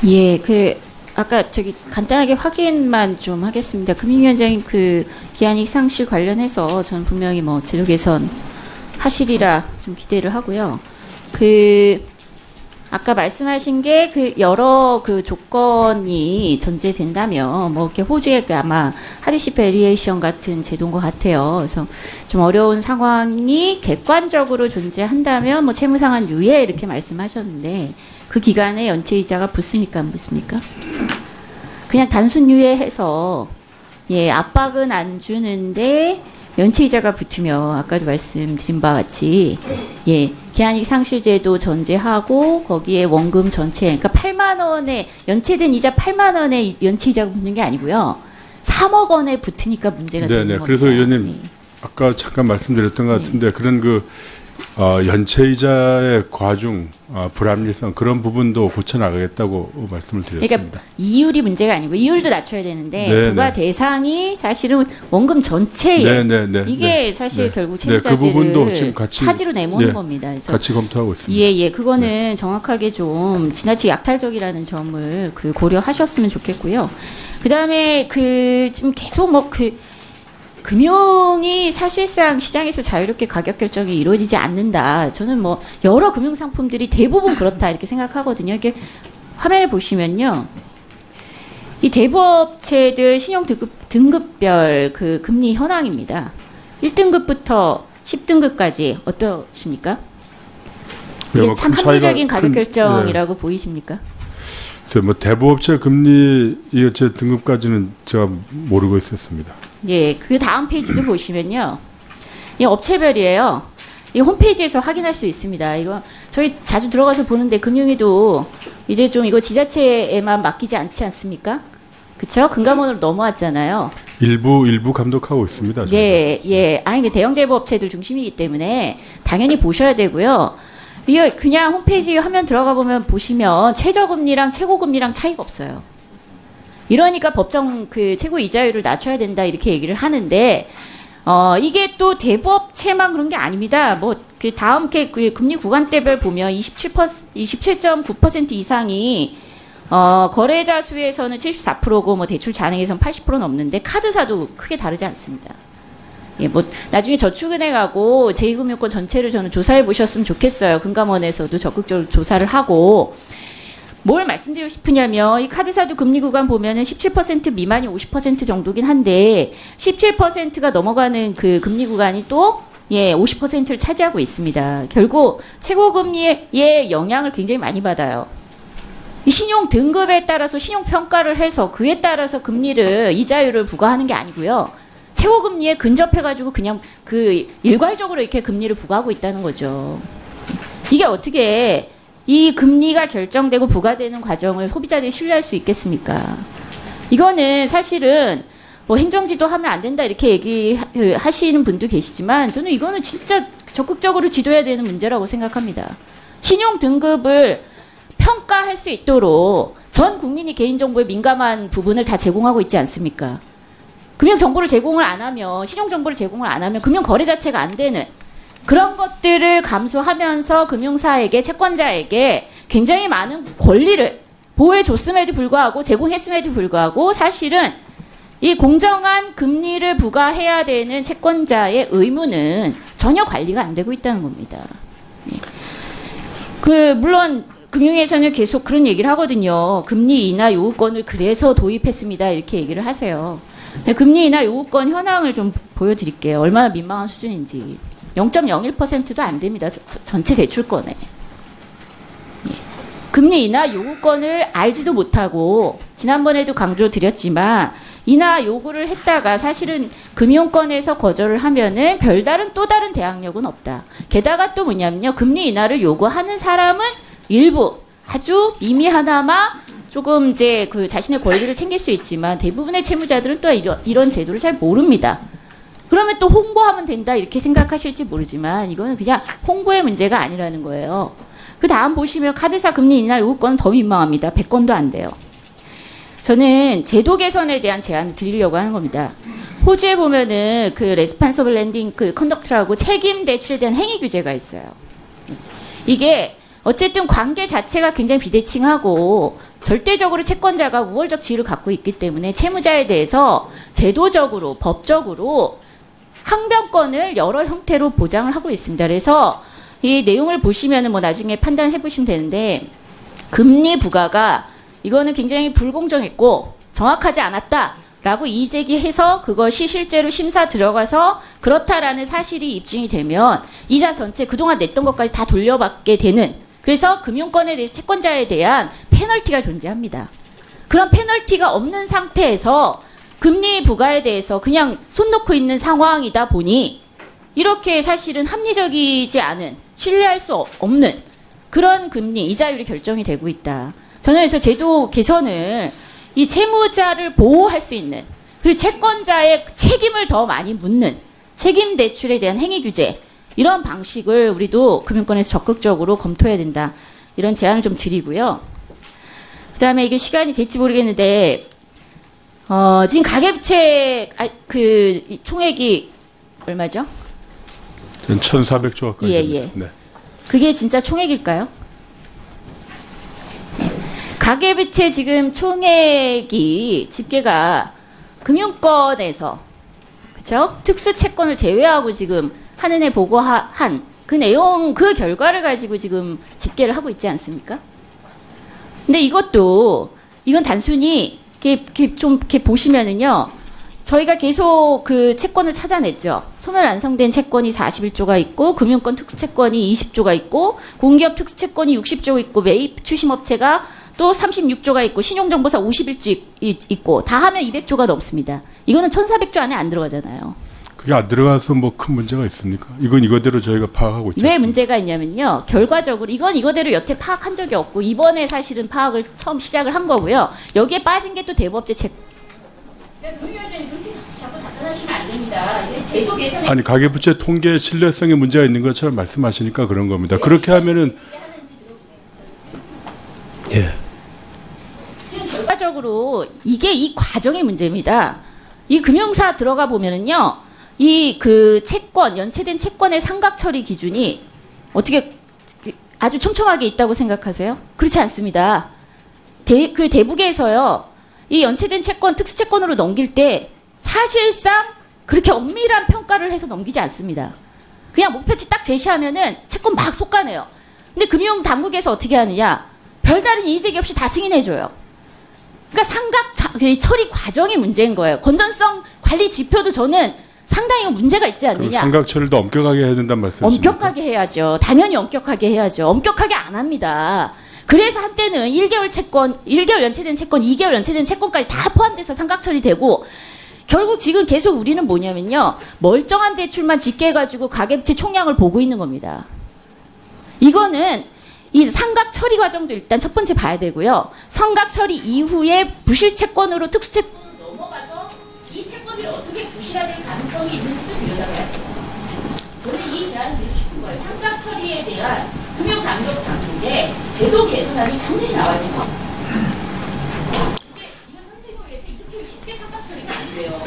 예, 아까 간단하게 확인만 좀 하겠습니다. 금융위원장님 기한이익 상실 관련해서 저는 분명히 제도 개선 하시리라 좀 기대를 하고요. 아까 말씀하신 게 여러 조건이 전제된다면 이렇게 호주의 아마 하디시 베리에이션 같은 제도인 것 같아요. 그래서 좀 어려운 상황이 객관적으로 존재한다면 채무상환 유예 이렇게 말씀하셨는데 그 기간에 연체이자가 붙습니까 안 붙습니까? 그냥 단순 유예해서 압박은 안 주는데 연체이자가 붙으면 아까도 말씀드린 바와 같이 기한이익 상실제도 전제하고 거기에 원금 전체 그러니까 8만 원에 연체된 이자 8만 원에 연체이자가 붙는 게 아니고요. 3억 원에 붙으니까 문제가 되는 겁니다. 그래서 의원님 아까 잠깐 말씀드렸던 것 같은데 그런 연체이자의 과중, 불합리성 그런 부분도 고쳐나가겠다고 말씀을 드렸습니다. 그러니까 이율이 문제가 아니고 이율도 낮춰야 되는데 부과 대상이 사실은 원금 전체에 이게 사실 결국 채무자들을 그 부분도 지금 같이 차지로 내모는 겁니다. 그래서 같이 검토하고 있습니다. 그거는 정확하게 좀 지나치게 약탈적이라는 점을 고려하셨으면 좋겠고요. 그다음에 지금 계속 금융이 사실상 시장에서 자유롭게 가격 결정이 이루어지지 않는다. 저는 여러 금융 상품들이 대부분 그렇다 이렇게 생각하거든요. 이렇게 화면을 보시면요. 이 대부업체들 신용 등급별 금리 현황입니다. 1등급부터 10등급까지 어떠십니까? 이게 참 합리적인 가격 결정이라고 보이십니까? 대부업체 금리 이어체 등급까지는 제가 모르고 있었습니다. 그 다음 페이지도 보시면요. 이 업체별이에요. 이 홈페이지에서 확인할 수 있습니다. 이거 저희 자주 들어가서 보는데 금융위도 이제 좀 이거 지자체에만 맡기지 않지 않습니까? 그쵸? 금감원으로 넘어왔잖아요. 일부 감독하고 있습니다. 아니, 대형 대부업체들 중심이기 때문에 당연히 보셔야 되고요. 이거 그냥 홈페이지 화면 들어가 보시면 최저금리랑 최고금리랑 차이가 없어요. 이러니까 법정 최고 이자율을 낮춰야 된다 이렇게 얘기를 하는데 이게 또 대부업체만 그런 게 아닙니다. 다음 금리 구간대별 보면 27.9% 이상이 거래자 수에서는 74%고 대출 잔액에서는 80% 넘는데 카드사도 크게 다르지 않습니다. 나중에 저축은행하고 제2금융권 전체를 저는 조사해 보셨으면 좋겠어요. 금감원에서도 적극적으로 조사를 하고 뭘 말씀드리고 싶으냐면 이 카드사도 금리 구간 보면은 17% 미만이 50% 정도긴 한데 17%가 넘어가는 금리 구간이 또 50%를 차지하고 있습니다. 결국 최고금리의 영향을 굉장히 많이 받아요. 이 신용 등급에 따라서 신용 평가를 해서 그에 따라서 금리를 이자율을 부과하는 게 아니고요. 최고금리에 근접해가지고 그냥 일괄적으로 이렇게 금리를 부과하고 있다는 거죠. 이게 어떻게 이 금리가 결정되고 부과되는 과정을 소비자들이 신뢰할 수 있겠습니까? 이거는 사실은 행정지도 하면 안 된다 이렇게 얘기하시는 분도 계시지만 저는 이거는 진짜 적극적으로 지도해야 되는 문제라고 생각합니다. 신용 등급을 평가할 수 있도록 전 국민이 개인정보에 민감한 부분을 다 제공하고 있지 않습니까? 금융정보를 제공을 안 하면 신용정보를 제공을 안 하면 금융거래 자체가 안 되는 그런 것들을 감수하면서 금융사에게 채권자에게 굉장히 많은 권리를 보호해줬음에도 불구하고 제공했음에도 불구하고 사실은 이 공정한 금리를 부과해야 되는 채권자의 의무는 전혀 관리가 안 되고 있다는 겁니다. 물론 금융에서는 계속 그런 얘기를 하거든요. 금리 인하 요구권을 그래서 도입했습니다. 이렇게 얘기를 하세요. 금리 인하 요구권 현황을 좀 보여드릴게요. 얼마나 민망한 수준인지. 0.01%도 안 됩니다. 전체 대출권에. 금리 인하 요구권을 알지도 못하고 지난번에도 강조드렸지만 인하 요구를 했다가 사실은 금융권에서 거절을 하면은 별다른 또 다른 대항력은 없다. 게다가 또 뭐냐면요. 금리 인하를 요구하는 사람은 일부 아주 미미하나마 조금 이제 자신의 권리를 챙길 수 있지만 대부분의 채무자들은 또 이런 제도를 잘 모릅니다. 그러면 또 홍보하면 된다 이렇게 생각하실지 모르지만 이거는 그냥 홍보의 문제가 아니라는 거예요. 그 다음 보시면 카드사 금리 인하 요구권은 더 민망합니다. 100건도 안 돼요. 저는 제도 개선에 대한 제안을 드리려고 하는 겁니다. 호주에 보면은 레스판서블 랜딩 컨덕트라고 책임 대출에 대한 행위 규제가 있어요. 이게 어쨌든 관계 자체가 굉장히 비대칭하고 절대적으로 채권자가 우월적 지위를 갖고 있기 때문에 채무자에 대해서 제도적으로 법적으로 항변권을 여러 형태로 보장을 하고 있습니다. 그래서 이 내용을 보시면은 뭐 나중에 판단해 보시면 되는데 금리 부과가 이거는 굉장히 불공정했고 정확하지 않았다라고 이의제기해서 그것이 실제로 심사 들어가서 그렇다라는 사실이 입증이 되면 이자 전체 그동안 냈던 것까지 다 돌려받게 되는, 그래서 금융권에 대해서 채권자에 대한 페널티가 존재합니다. 그런 페널티가 없는 상태에서 금리 부과에 대해서 그냥 손 놓고 있는 상황이다 보니 이렇게 사실은 합리적이지 않은, 신뢰할 수 없는 그런 금리, 이자율이 결정이 되고 있다. 저는 그래서 제도 개선을 이 채무자를 보호할 수 있는, 그리고 채권자의 책임을 더 많이 묻는 책임 대출에 대한 행위 규제, 이런 방식을 우리도 금융권에서 적극적으로 검토해야 된다. 이런 제안을 좀 드리고요. 그 다음에 이게 시간이 될지 모르겠는데, 지금 가계부채, 총액이 얼마죠? 1,400조 가까이 예, 됩니다. 예. 네. 그게 진짜 총액일까요? 가계부채 지금 총액이 집계가 금융권에서, 그쵸? 특수채권을 제외하고 지금 한은에 보고한 그 내용, 그 결과를 가지고 지금 집계를 하고 있지 않습니까? 근데 이건 단순히 이렇게 보시면은요, 저희가 계속 그 채권을 찾아냈죠. 소멸 완성된 채권이 41조가 있고, 금융권 특수채권이 20조가 있고, 공기업 특수채권이 60조 있고, 매입 추심업체가 또 36조가 있고, 신용정보사 51조 있고, 다 하면 200조가 넘습니다. 이거는 1,400조 안에 안 들어가잖아요. 그게 안 들어가서 뭐 큰 문제가 있습니까? 이건 이거대로 저희가 파악하고 있죠. 왜 문제가 있냐면요. 결과적으로 이건 이거대로 여태 파악한 적이 없고, 이번에 사실은 파악을 처음 시작을 한 거고요. 여기에 빠진 게 또 대부업체 채권. 금융위원장님 그렇게 자꾸 답변하시면 안 됩니다. 제도 개선. 아니, 가계부채 통계 신뢰성에 문제가 있는 것처럼 말씀하시니까 그런 겁니다. 그렇게 하면은 예. 지금 결과적으로 이게 이 과정의 문제입니다. 이 금융사 들어가 보면은요, 이 그 채권, 연체된 채권의 상각 처리 기준이 어떻게 아주 촘촘하게 있다고 생각하세요? 그렇지 않습니다. 그 대북에서요, 이 연체된 채권, 특수채권으로 넘길 때 사실상 그렇게 엄밀한 평가를 해서 넘기지 않습니다. 그냥 목표치 딱 제시하면은 채권 막 솎아내요. 근데 금융당국에서 어떻게 하느냐? 별다른 이의제기 없이 다 승인해줘요. 그러니까 상각 처리 과정이 문제인 거예요. 건전성 관리 지표도 저는 상당히 문제가 있지 않느냐. 상각 처리를 더 엄격하게 해야 된다는 말씀이십니까? 엄격하게 해야죠. 당연히 엄격하게 해야죠. 엄격하게 안 합니다. 그래서 한때는 1개월 채권, 1개월 연체된 채권, 2개월 연체된 채권까지 다 포함돼서 상각 처리되고, 결국 지금 계속 우리는 뭐냐면요, 멀쩡한 대출만 집계해가지고 가계부채 총량을 보고 있는 겁니다. 이거는 이 상각 처리 과정도 일단 첫 번째 봐야 되고요. 상각 처리 이후에 부실 채권으로 특수채권으로 넘어가서 이 채권들이 어떻게 부실화될 가능성이 있는지도 들여다봐야 돼요. 저는 이 제안 드리고 싶은 거예요. 상각 처리에 대한 금융당국의 제도 개선안이 반드시 나와야 돼요. 근데 이거 선진국에서 이렇게 쉽게 상각 처리가 안 돼요.